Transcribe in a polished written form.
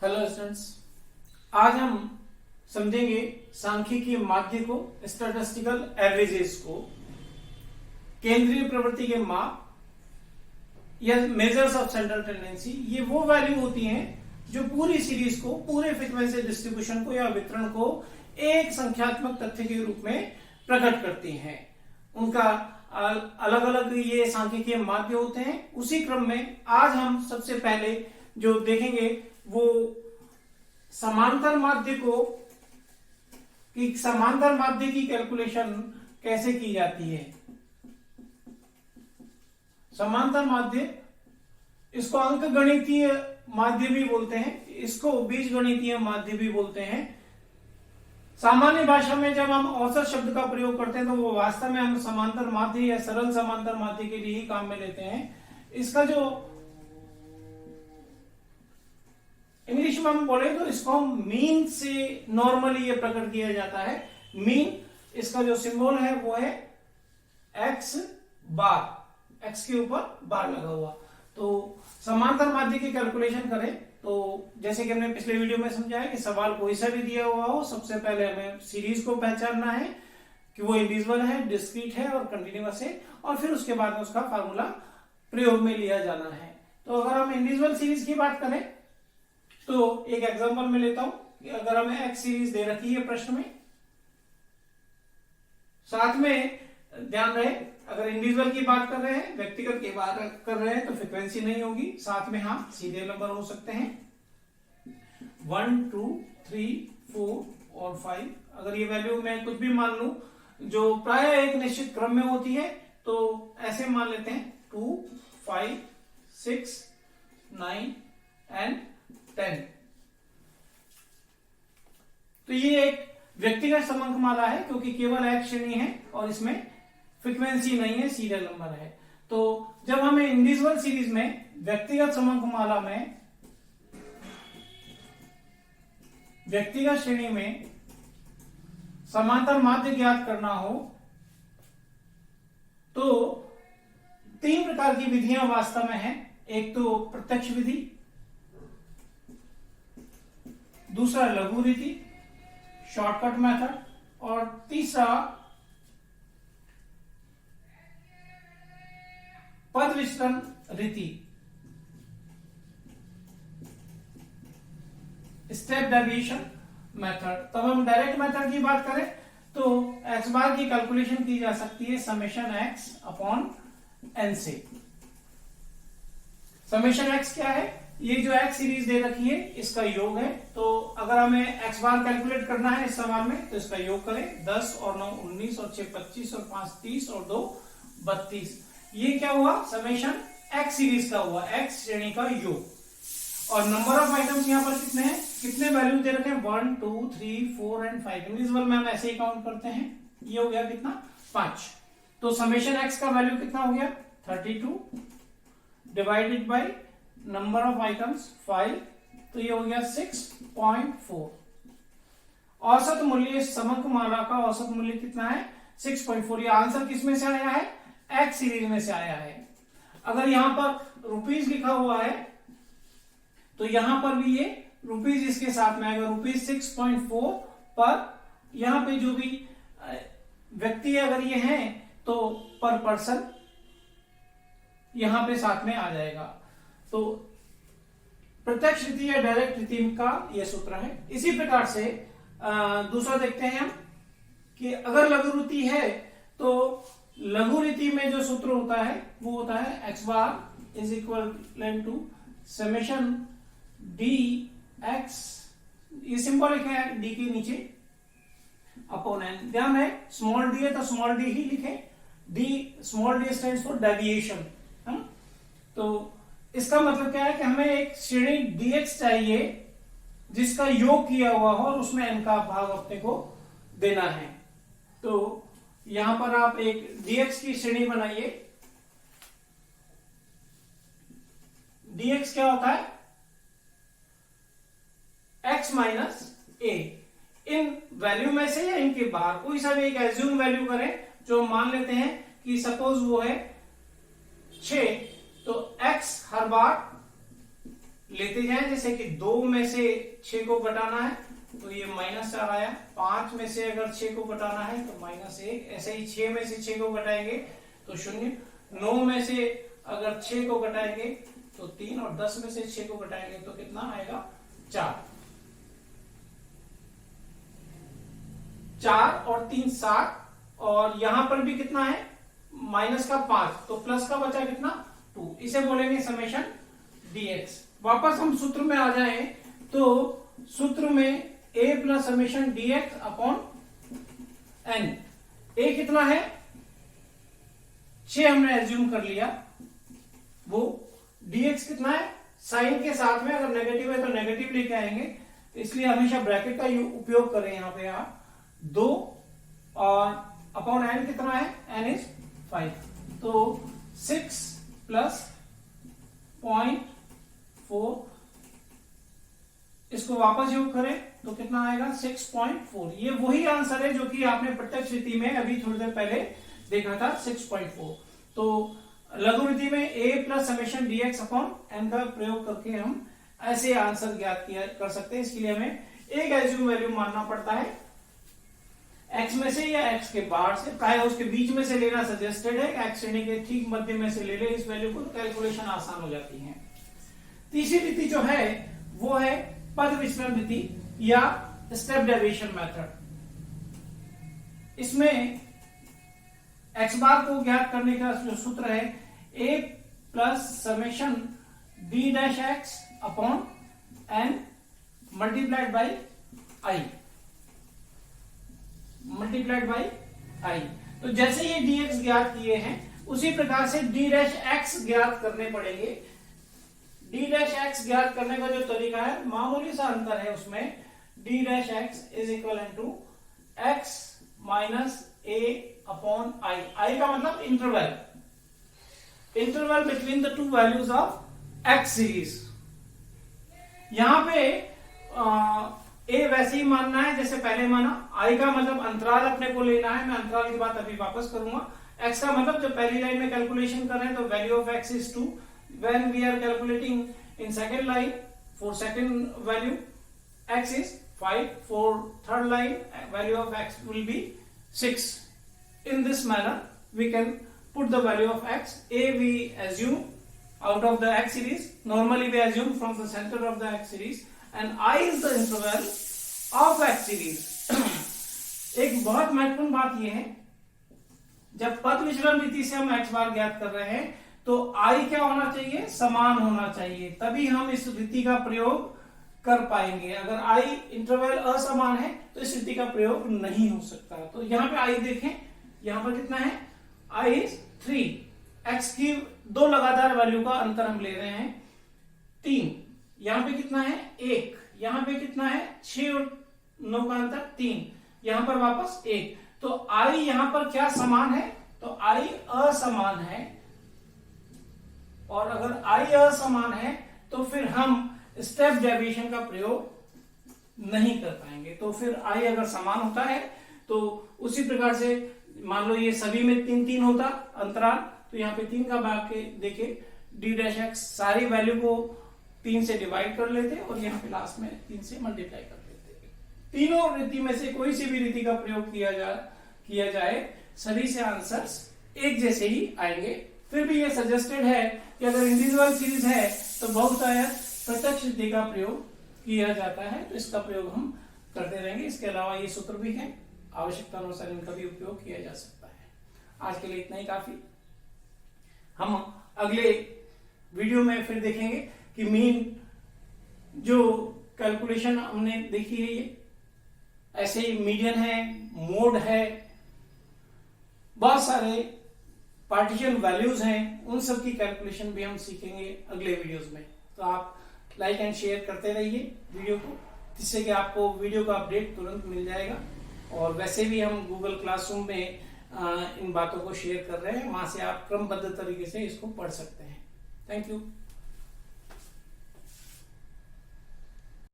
Hello students, आज हम समझेंगे सांख्यिकीय माध्य को, स्टैटिस्टिकल एवरेजेस को, केंद्रीय प्रवृत्ति के माप या मेजर्स ऑफ सेंट्रल टेंडेंसी। ये वो वैल्यू होती हैं जो पूरी सीरीज को, पूरे फ्रीक्वेंसी डिस्ट्रीब्यूशन को या वितरण को एक संख्यात्मक तथ्य के रूप में प्रकट करती हैं। उनका अलग अलग ये सांख्यिकीय माध्य होते हैं। उसी क्रम में आज हम सबसे पहले जो देखेंगे वो समांतर माध्य को, कि समांतर माध्य की कैलकुलेशन कैसे की जाती है। समांतर माध्य, इसको अंकगणितीय माध्य भी बोलते हैं, इसको बीजगणितीय माध्य भी बोलते हैं। सामान्य भाषा में जब हम औसत शब्द का प्रयोग करते हैं तो वो वास्तव में हम समांतर माध्य या सरल समांतर माध्य के लिए ही काम में लेते हैं। इसका जो इंग्लिश में हम बोले तो इसको हम मीन से नॉर्मली ये प्रकट किया जाता है। मीन, इसका जो सिंबल है वो है एक्स बार, एक्स के ऊपर बार लगा हुआ। तो समांतर माध्य की कैलकुलेशन करें तो जैसे कि हमने पिछले वीडियो में समझाया कि सवाल कोई सा भी दिया हुआ हो, सबसे पहले हमें सीरीज को पहचानना है कि वो इंडिविजुअल है, डिस्क्रीट है और कंटिन्यूअस है, और फिर उसके बाद में उसका फार्मूला प्रयोग में लिया जाना है। तो अगर हम इंडिविजुअल सीरीज की बात करें तो एक एग्जांपल में लेता हूं कि अगर हमें एक्स सीरीज दे रखी है प्रश्न में, साथ में ध्यान रहे अगर इंडिविजुअल की बात कर रहे हैं, व्यक्तिगत की बात कर रहे हैं तो फ्रीक्वेंसी नहीं होगी, साथ में हाँ सीरियल नंबर हो सकते हैं 1, 2, 3, 4 और 5। अगर ये वैल्यू मैं कुछ भी मान लूं जो प्राय एक निश्चित क्रम में होती है तो ऐसे मान लेते हैं 2, 5, 6, 9 एंड 10। तो ये एक व्यक्तिगत समांकमाला है क्योंकि केवल एक श्रेणी है और इसमें फ्रीक्वेंसी नहीं है, सीरियल नंबर है। तो जब हमें इंडिविजुअल सीरीज में, व्यक्तिगत समांकमाला में, व्यक्तिगत श्रेणी में समांतर माध्य ज्ञात करना हो तो 3 प्रकार की विधियां वास्तव में हैं। एक तो प्रत्यक्ष विधि, दूसरा लघु रीति, शॉर्टकट मेथड, और तीसरा पद विचलन रीति, स्टेप डेविएशन मेथड। तब हम डायरेक्ट मेथड की बात करें तो एक्स बार की कैलकुलेशन की जा सकती है समेशन एक्स अपॉन एन से। समेशन एक्स क्या है? ये जो एक्स सीरीज दे रखी है इसका योग है। तो अगर हमें एक्स बार कैलकुलेट करना है इस सवाल में तो इसका योग करें। 10 और 9 19 और 6 25 और 5 30 और 2 32। ये क्या हुआ? समेशन एक्स सीरीज का हुआ, एक्स श्रेणी का योग। और नंबर ऑफ आइटम्स यहाँ पर कितने हैं, कितने वैल्यू दे रखे हैं? 1, 2, 3, 4 एंड 5। इंडिविजुअल में हम ऐसे ही काउंट करते हैं। ये हो गया कितना? 5। तो समेशन एक्स का वैल्यू कितना हो गया? 32 divided by number of items 5, तो ये हो गया 6.4। औसत मूल्य, समांकमाला का औसत मूल्य कितना है? 6.4। ये आंसर किस में से आया है? एक्स सीरीज में से आया है। अगर यहां पर रुपीज लिखा हुआ है तो यहां पर भी ये रुपीज इसके साथ में आएगा, रुपीज 6.4 पर। यहां पे जो भी व्यक्ति अगर ये हैं तो पर पर्सन यहां पे साथ में आ जाएगा। तो प्रत्यक्ष रीति या डायरेक्ट रीति का यह सूत्र है। इसी प्रकार से दूसरा देखते हैं हम कि अगर लघु रीति है तो लघु रीति में जो सूत्र होता है वो होता है x bar is equal to summation d x, ये सिंबल लिखे हैं डी के नीचे, अपॉन एन। ध्यान है स्मॉल डी है तो स्मॉल डी ही लिखे, D small D stands for deviation. तो इसका मतलब क्या है कि हमें एक श्रेणी dx चाहिए जिसका योग किया हुआ हो और उसमें n का भाग अपने को देना है। तो यहां पर आप एक dx की श्रेणी बनाइए। dx क्या होता है? x minus a। In value में से या इनके बाहर कोई सा भी एक एज्यूम वैल्यू करें जो मान लेते हैं कि सपोज वो है 6, तो x हर बार लेते जाएं, जैसे कि 2 में से 6 को घटाना है तो ये -4 आया, 5 में से अगर 6 को घटाना है तो -1, ऐसे ही 6 में से 6 को घटाएंगे तो 0, 9 में से अगर 6 को घटाएंगे तो 3 और 10 में से 6 को घटाएंगे तो कितना आएगा 4। 4 और 3 7, और यहां पर भी कितना है -5, तो प्लस का बचा कितना 2, इसे बोलेंगे समेशन dx। वापस हम सूत्र में आ जाएं तो सूत्र में a plus summation dx upon n, a कितना है 6 हमने एज्यूम कर लिया, वो dx कितना है साइन के साथ में, अगर नेगेटिव है तो नेगेटिव लेके आएंगे, इसलिए हमेशा ब्रैकेट का उपयोग करें यहाँ पे आप 2, और अपॉन n कितना है n इज 5, तो 6 प्लस 0.4, इसको वापस योग करें तो कितना आएगा 6.4। ये वही आंसर है जो कि आपने प्रत्यक्ष रीति में अभी थोड़ी देर पहले देखा था 6.4। तो लघु रीति में a plus summation dx upon n का प्रयोग करके हम ऐसे आंसर ज्ञात कर सकते हैं। इसके लिए हमें एक एज्यूम वैल्यू मानना पड़ता है x में से या x के बाहर से, चाहे उसके बीच में से लेना सजेस्टेड है, x श्रेणी के ठीक मध्य में से ले ले इस वैल्यू को, कैलकुलेशन आसान हो जाती है। तीसरी रीति जो है वो है पद विचलन रीति या स्टेप डेविएशन मेथड। इसमें x बार को ज्ञात करने का जो सूत्र है a plus summation d dash x upon n multiplied by i। तो जैसे ये dx ज्ञात किए हैं उसी प्रकार से d डैश x ज्ञात करने पड़ेंगे। d डैश x ज्ञात करने का जो तरीका है मामूली सा अंतर है उसमें, d dash x is equal to x minus a upon i का मतलब interval between the two values of x series. यहां पे a वैसे ही मानना है जैसे पहले माना, i का मतलब अंतराल अपने को लेना है, मैं अंतराल की बात अभी वापस करूंगा। x का मतलब जो पहली लाइन में कैलकुलेशन कर रहे हैं तो value of x is 2, when we are calculating in second line for second value x is 5, for third line value of x will be 6. In this manner we can put the value of x. A we assume out of the x series, normally we assume from the center of the x series, and I is the interval of x series. एक बहुत महत्वपूर्ण बात यह है, जब पद विचलन रीति से हम x बार ज्ञात कर रहे हैं तो i क्या होना चाहिए, समान होना चाहिए, तभी हम इस रीति का प्रयोग कर पाएंगे। अगर i इंटरवल असमान है तो इस रीति का प्रयोग नहीं हो सकता। तो यहाँ पे i देखें, यहाँ पर कितना है i इज 3, x की 2 लगातार वैल्यू का अंतर हम ले रहे हैं 3, यहाँ पे कितना है 1, यहाँ पे कितना है 6 और 9 का अंतर 3, यहाँ पर वापस 1, तो i यहाँ पर क्या समान है, तो i असमान है, और अगर i असमान है तो फिर हम स्टेप डेविएशन का प्रयोग नहीं कर पाएंगे। तो फिर i अगर समान होता है तो उसी प्रकार से मान लो ये सभी में 3 3 होता अंतराल, तो यहाँ पे 3 का भाग के देखे d डैश x सारी वैल्यू को 3 से डिवाइड कर लेते और यहाँ पे लास्ट में 3 से मल्टीप्लाई कर लेते। तीनों रीति में से कोई सी भी रीति का प्रयोग किया जाए सभी से आंसर्स एक जैसे ही आएंगे। फिर भी ये सजेस्टेड है कि अगर इंडिविजुअल सीरीज है तो बहुतायत प्रत्यक्ष रीति का प्रयोग किया जाता है, तो इसका प्रयोग हम करते रहेंगे। इसके अलावा ये सूत्र भी है, आवश्यकता अनुसार इनका भी उपयोग किया जा सकता है। आज के लिए इतना ही काफी। हम अगले वीडियो में फिर देखेंगे कि मीन जो कैलकुलेशन हमने देखी है ये ऐसे ही मीडियन है, मोड है, बहुत सारे पार्टीशन वैल्यूज हैं, उन सब की कैलकुलेशन भी हम सीखेंगे अगले वीडियोस में। तो आप लाइक एंड शेयर करते रहिए वीडियो को, जिससे कि आपको वीडियो का अपडेट तुरंत मिल जाएगा। और वैसे भी हम गूगल क्लासरूम में इन बातों को शेयर कर रहे हैं, वहां से आप क्रमबद्ध तरीके से इसको पढ़ सकते हैं। Thank you.